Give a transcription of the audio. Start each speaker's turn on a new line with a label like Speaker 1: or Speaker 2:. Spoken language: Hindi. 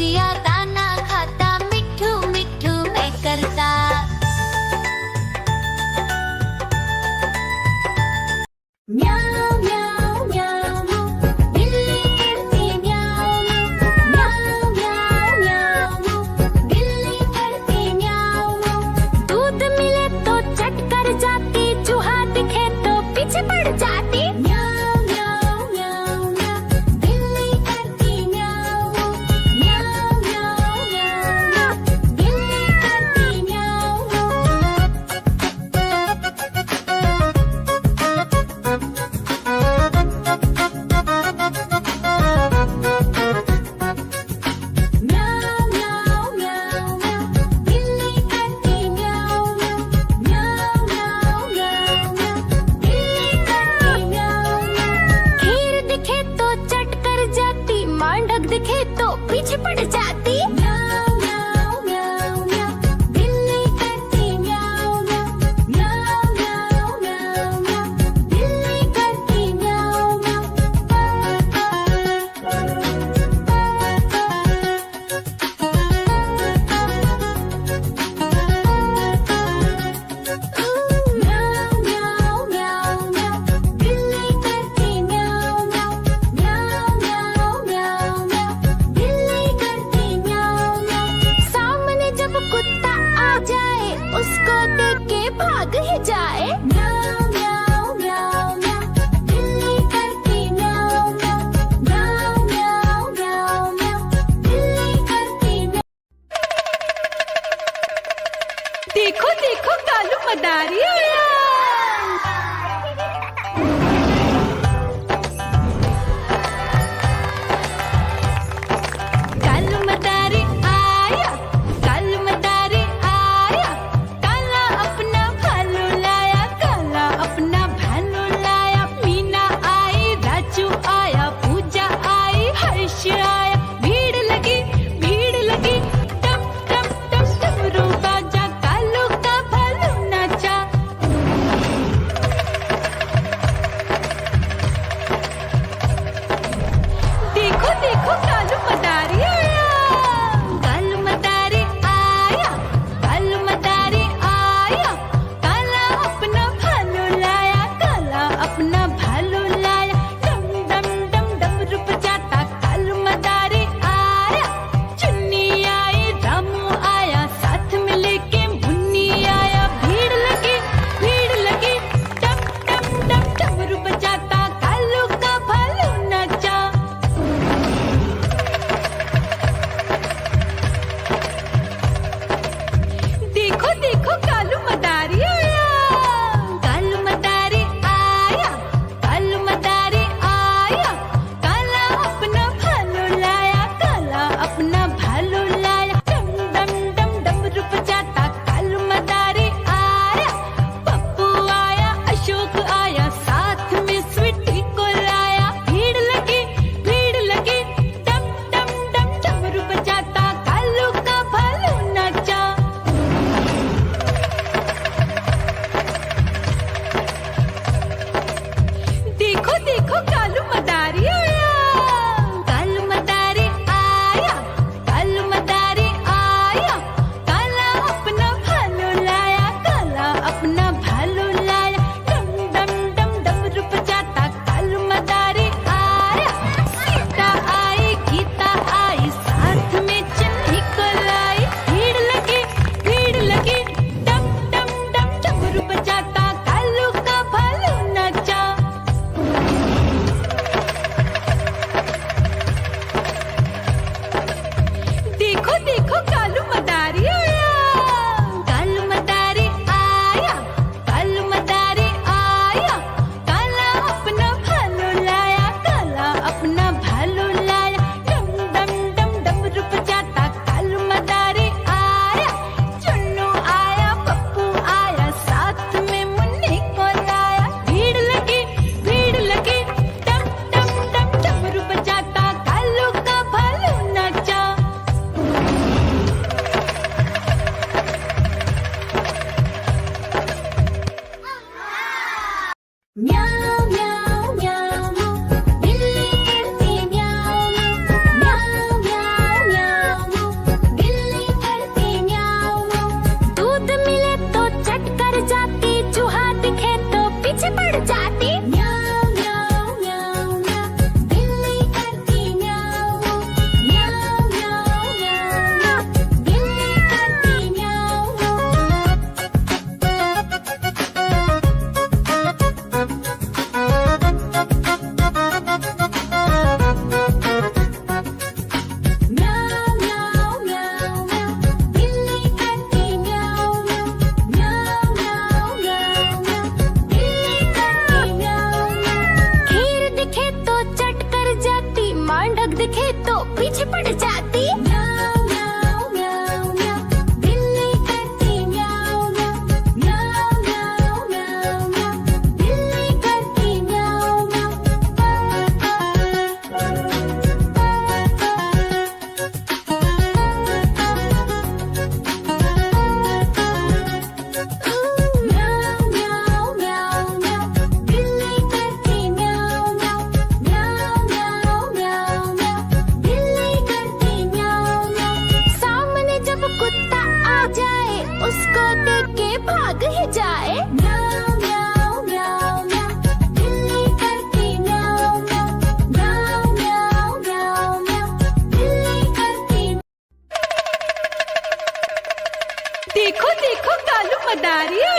Speaker 1: बकरिया दाना खाता, मिठू मिठू मैं करता। म्याऊ म्याऊ म्याऊ, बिल्ली करती म्याऊ म्याऊ म्याऊ म्याऊ, बिल्ली करती म्याऊ। दूध मिले तो चट कर जाती, चूहा दिखे तो पीछे पड़ जाती। म्याऊ म्याऊ म्याऊ म्याऊ, बिल्ली करती म्याऊ म्याऊ म्याऊ म्याऊ, बिल्ली करती म्याऊ। म्याऊ म्याऊ म्याऊ म्याऊ, बिल्ली करती म्याऊ म्याऊ म्याऊ म्याऊ म्याऊ, बिल्ली करती म्याऊ। खीर दिखे तो चट कर जाती, मांडक दिखे तो पीछे पड़ जाती। म्याऊ म्याऊ म्याऊ म्याऊ, बिल्ली करती म्याऊ म्याऊ म्याऊ म्याऊ म्याऊ, बिल्ली करती म्याऊ म्याऊ। म्याऊ म्याऊ म्याऊ म्याऊ, बिल्ली करती म्याऊ म्याऊ म्याऊ म्याऊ म्याऊ, बिल्ली करती म्याऊ म्याऊ। सामने जब कुत्ता आ जाए, उसको देख के भाग ही जाए। म्याऊ म्याऊ म्याऊ म्याऊ, बिल्ली करती म्याऊ म्याऊ म्याऊ म्याऊ म्याऊ, बिल्ली करती म्याऊ।
Speaker 2: देखो देखो कालू मदारी आया। कालू मदारी आया, कालू मदारी आया, काला अपना भालू लाया, काला अपना भालू लाया। मीना आई, राजू आया, पूजा आई, हर्ष आया। भीड़ लगी टप टप टप डमरू बाजा, कालू का भालू नाचा, मदारी